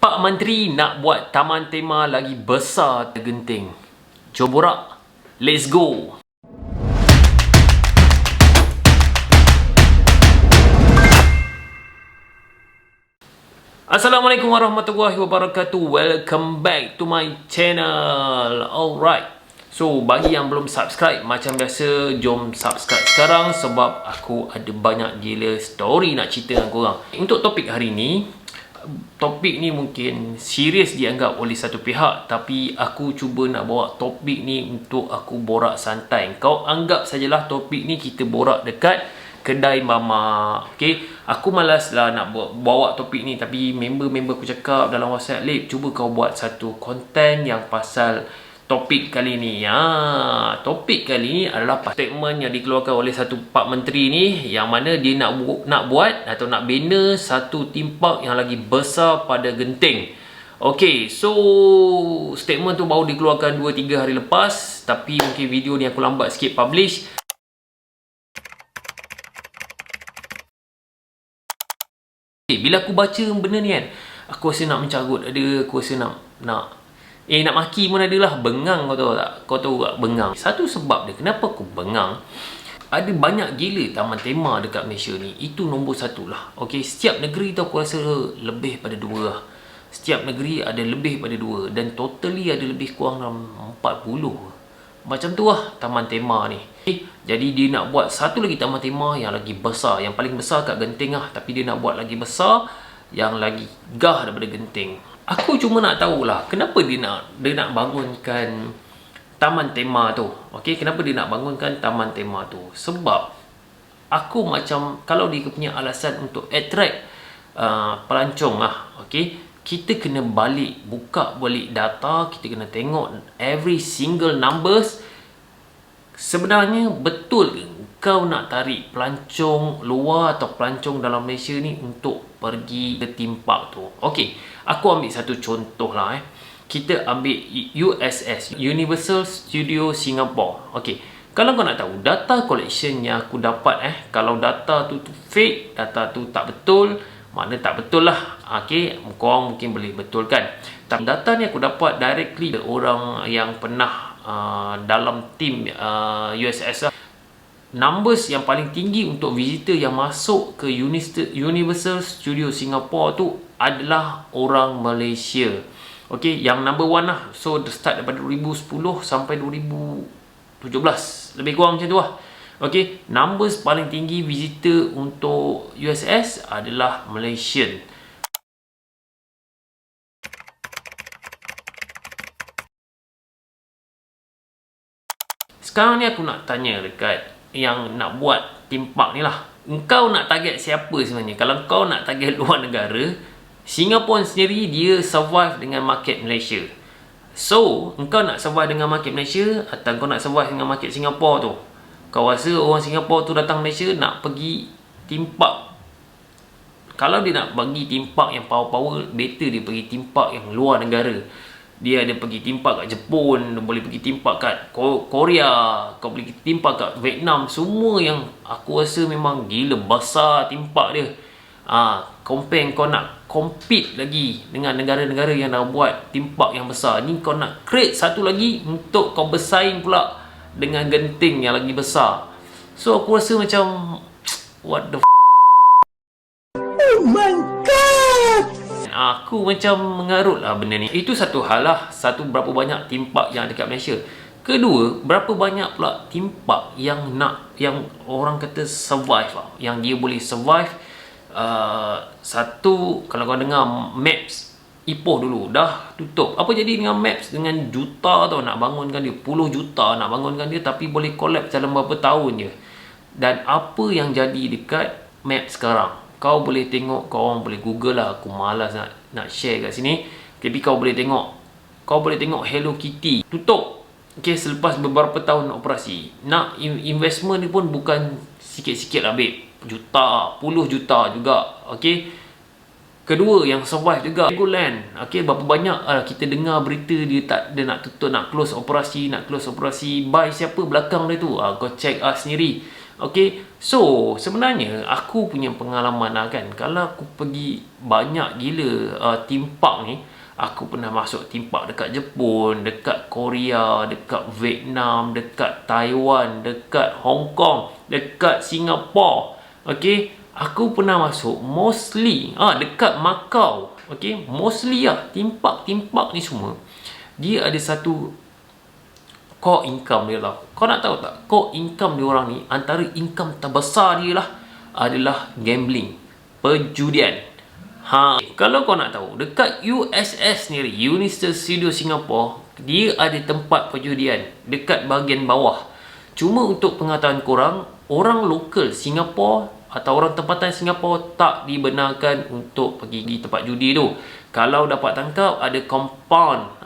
Pak Menteri nak buat taman tema lagi besar Genting. Jom borak. Let's go. Assalamualaikum warahmatullahi wabarakatuh. Welcome back to my channel. Alright. So, bagi yang belum subscribe, macam biasa, jom subscribe sekarang sebab aku ada banyak gila story nak cerita dengan korang. Untuk topik hari ni, topik ni mungkin serius dianggap oleh satu pihak, tapi aku cuba nak bawa topik ni untuk aku borak santai. Kau anggap sajalah topik ni kita borak dekat kedai mamak. Okay, aku malas lah nak bawa topik ni, tapi member-member aku cakap dalam WhatsApp, Lip, cuba kau buat satu konten yang pasal topik kali ni. Topik kali ni adalah statement yang dikeluarkan oleh satu Pak Menteri ni, yang mana dia nak buat atau nak bina satu theme park yang lagi besar pada Genting. Okay, so statement tu baru dikeluarkan 2-3 hari lepas, tapi mungkin video ni aku lambat sikit publish. Bila aku baca benda ni kan, aku rasa nak mencarut ada, aku rasa nak maki pun ada lah. Bengang, kau tahu tak? Kau tahu tak bengang? Satu sebab dia kenapa aku bengang, ada banyak gila taman tema dekat Malaysia ni. Itu nombor satu lah. Okay, setiap negeri tu aku rasa lebih pada 2 lah. Setiap negeri ada lebih pada 2, dan totally ada lebih kurang dalam 40 macam tu lah taman tema ni. Okay, jadi dia nak buat satu lagi taman tema yang lagi besar, yang paling besar kat Genting lah, tapi dia nak buat lagi besar, yang lagi gah daripada Genting. Aku cuma nak tahulah kenapa dia nak bangunkan taman tema tu. Okey, kenapa dia nak bangunkan taman tema tu? Sebab aku macam, kalau dia punya alasan untuk attract pelancong lah, okey, kita kena buka balik data, kita kena tengok every single numbers. Sebenarnya betul ke kau nak tarik pelancong luar atau pelancong dalam Malaysia ni untuk pergi ke theme park tu? Okey, aku ambil satu contoh lah. Kita ambil USS, Universal Studio Singapore. Okey, kalau kau nak tahu data collection yang aku dapat, kalau data tu fake, data tu tak betul, mana tak betul lah. Okey, korang mungkin boleh betulkan. Tapi data ni aku dapat directly dari orang yang pernah dalam team USS lah. Numbers yang paling tinggi untuk visitor yang masuk ke Universal Studio Singapore tu adalah orang Malaysia. Okey, yang number 1 lah. So start daripada 2010 sampai 2017, lebih kurang macam tu lah. Okey, numbers paling tinggi visitor untuk USS adalah Malaysian. Sekarang ni aku nak tanya dekat yang nak buat theme park ni lah. Engkau nak target siapa sebenarnya? Kalau kau nak target luar negara, Singapore sendiri dia survive dengan market Malaysia. So, engkau nak survive dengan market Malaysia atau kau nak survive dengan market Singapore tu? Kau rasa orang Singapore tu datang Malaysia nak pergi theme park? Kalau dia nak bagi theme park yang power-power, better dia pergi theme park yang luar negara. Dia ada pergi theme park kat Jepun, boleh pergi theme park kat Korea, kau boleh pergi theme park kat Vietnam. Semua yang aku rasa memang gila besar theme park dia. Compare kau nak compete lagi dengan negara-negara yang nak buat theme park yang besar. Ni kau nak create satu lagi untuk kau bersaing pula dengan Genting yang lagi besar. So aku rasa macam what the oh my god. Aku macam mengarut lah benda ni. Itu satu hal lah. Satu, berapa banyak theme park yang ada kat Malaysia. Kedua, berapa banyak pula theme park yang orang kata survive lah, yang dia boleh survive. Satu, kalau kau dengar Maps Ipoh dulu dah tutup. Apa jadi dengan Maps? Dengan juta tau nak bangunkan dia, puluh juta nak bangunkan dia, tapi boleh collapse dalam berapa tahun je. Dan apa yang jadi dekat Maps sekarang, kau boleh tengok, kau orang boleh google lah, aku malas nak share kat sini, tapi kau boleh tengok Hello Kitty tutup. Okay, selepas beberapa tahun operasi. Nak investment ni pun bukan sikit-sikit lah, babe, juta, puluh juta juga. Okay, kedua yang survive juga Legoland. Okay, berapa banyak kita dengar berita dia nak tutup, nak close operasi. By siapa belakang dia tu? Kau check sendiri. Okay, so sebenarnya aku punya pengalaman lah kan, kalau aku pergi banyak gila theme park ni, aku pernah masuk theme park dekat Jepun, dekat Korea, dekat Vietnam, dekat Taiwan, dekat Hong Kong, dekat Singapore. Okay, aku pernah masuk mostly dekat Macau. Okay, mostly lah theme park ni semua dia ada satu core income dia lah. Kau nak tahu tak, core income dia orang ni, antara income terbesar dia lah adalah gambling, perjudian. Kalau kau nak tahu, dekat USS sendiri, Universal Studios Singapore, dia ada tempat perjudian dekat bahagian bawah. Cuma untuk pengetahuan korang, orang lokal Singapore atau orang tempatan Singapore tak dibenarkan untuk pergi di tempat judi tu. Kalau dapat tangkap, ada compound.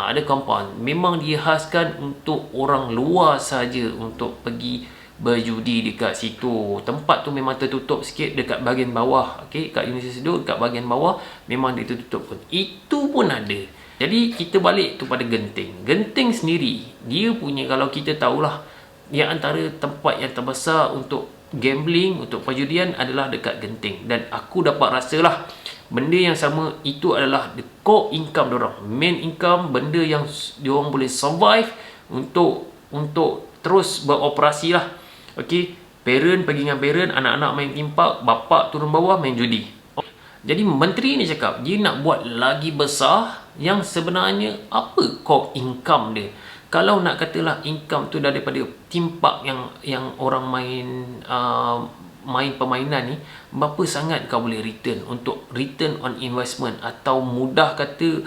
Ada compound. Memang dihaskan untuk orang luar saja untuk pergi berjudi dekat situ. Tempat tu memang tertutup sikit dekat bahagian bawah. Okey, kat Universiti tu dekat bahagian bawah memang dia tertutup pun. Itu pun ada. Jadi kita balik tu pada Genting. Genting sendiri, dia punya, kalau kita tahulah, yang antara tempat yang terbesar untuk gambling, untuk perjudian adalah dekat Genting. Dan aku dapat rasalah benda yang sama itu adalah the core income diorang, main income, benda yang diorang boleh survive untuk terus beroperasi lah. Okay, parent pergi dengan parent, anak-anak main timpak, bapak turun bawah main judi. Jadi menteri ni cakap dia nak buat lagi besar, yang sebenarnya apa core income dia. Kalau nak katalah income tu daripada timpak yang orang main permainan ni, berapa sangat kau boleh return untuk return on investment, atau mudah kata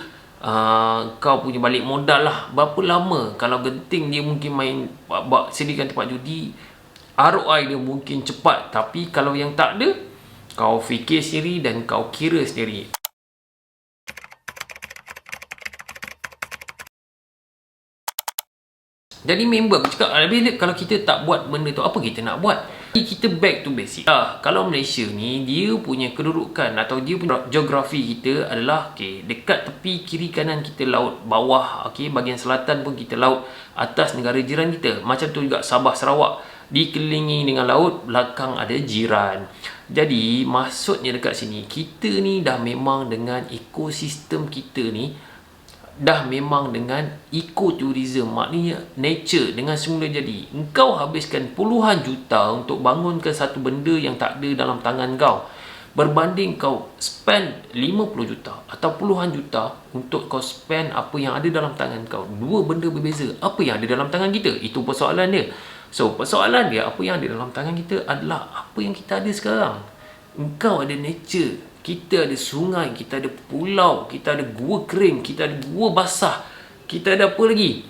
kau punya balik modal lah, berapa lama. Kalau Genting dia mungkin main sediakan tempat judi, ROI dia mungkin cepat, tapi kalau yang tak ada, kau fikir sendiri dan kau kira sendiri. Jadi member aku cakap, kalau kita tak buat benda tu, apa kita nak buat? Kita back to basic. Kalau Malaysia ni, dia punya kedudukan atau dia punya geografi kita adalah dekat tepi kiri kanan kita laut, bawah bahagian selatan pun kita laut, atas negara jiran kita. Macam tu juga Sabah Sarawak, dikelilingi dengan laut, belakang ada jiran. Jadi maksudnya dekat sini, kita ni dah memang dengan ekosistem kita ni dah memang dengan ecotourism, maknanya nature dengan semula jadi. Engkau habiskan puluhan juta untuk bangunkan satu benda yang tak ada dalam tangan kau, berbanding kau spend 50 juta atau puluhan juta untuk kau spend apa yang ada dalam tangan kau. Dua benda berbeza. Apa yang ada dalam tangan kita, itu persoalan dia. So persoalan dia, apa yang ada dalam tangan kita adalah apa yang kita ada sekarang. Engkau ada nature, kita ada sungai, kita ada pulau, kita ada gua kering, kita ada gua basah, kita ada apa lagi?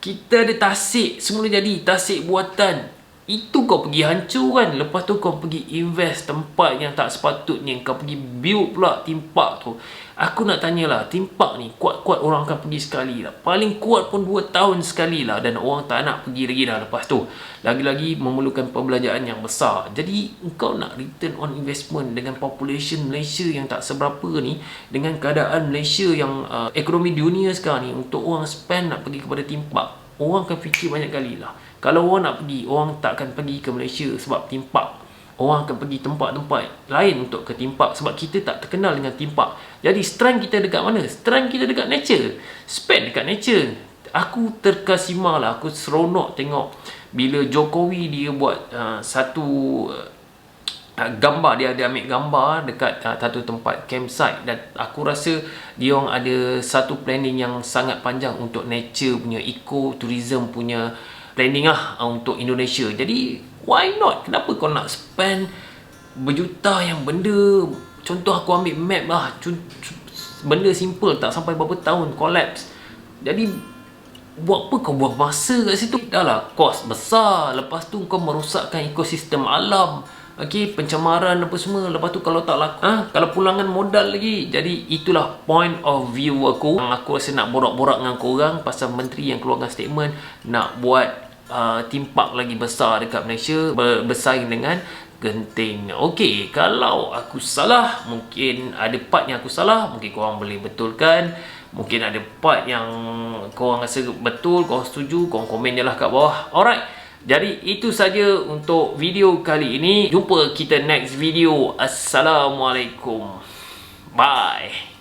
Kita ada tasik, semula jadi, tasik buatan. Itu kau pergi hancurkan. Lepas tu kau pergi invest tempat yang tak sepatutnya. Kau pergi build pula timpak tu. Aku nak tanyalah, timpak ni kuat-kuat orang akan pergi sekali lah. Paling kuat pun 2 tahun sekali lah. Dan orang tak nak pergi lagi dah lepas tu. Lagi-lagi memerlukan pembelanjaan yang besar. Jadi kau nak return on investment dengan population Malaysia yang tak seberapa ni, dengan keadaan Malaysia yang ekonomi dunia sekarang ni, untuk orang spend nak pergi kepada timpak, orang akan fikir banyak kali lah. Kalau orang nak pergi, orang tak akan pergi ke Malaysia sebab timpak. Orang akan pergi tempat-tempat lain untuk ke timpak, sebab kita tak terkenal dengan timpak. Jadi strength kita dekat mana? Strength kita dekat nature. Spend dekat nature. Aku terkesima lah, aku seronok tengok bila Jokowi dia buat satu gambar, dia ada ambil gambar dekat satu tempat campsite, dan aku rasa dia orang ada satu planning yang sangat panjang untuk nature punya, eco-tourism punya planning lah untuk Indonesia. Jadi why not? Kenapa kau nak spend berjuta yang benda, contoh aku ambil map lah, benda simple tak sampai berapa tahun collapse. Jadi buat apa kau buang masa kat situ? Dah lah kos besar, lepas tu kau merosakkan ekosistem alam, pencemaran apa semua. Lepas tu kalau tak laku, kalau pulangan modal lagi. Jadi itulah point of view aku. Aku rasa nak borak-borak dengan korang pasal menteri yang keluarkan statement nak buat theme park lagi besar dekat Malaysia, bersaing dengan Genting. Okey, kalau aku salah, mungkin ada part yang aku salah, mungkin korang boleh betulkan. Mungkin ada part yang korang rasa betul, korang setuju, korang komen je lah kat bawah. Alright, Jadi itu saja untuk video kali ini. Jumpa kita next video. Assalamualaikum. Bye.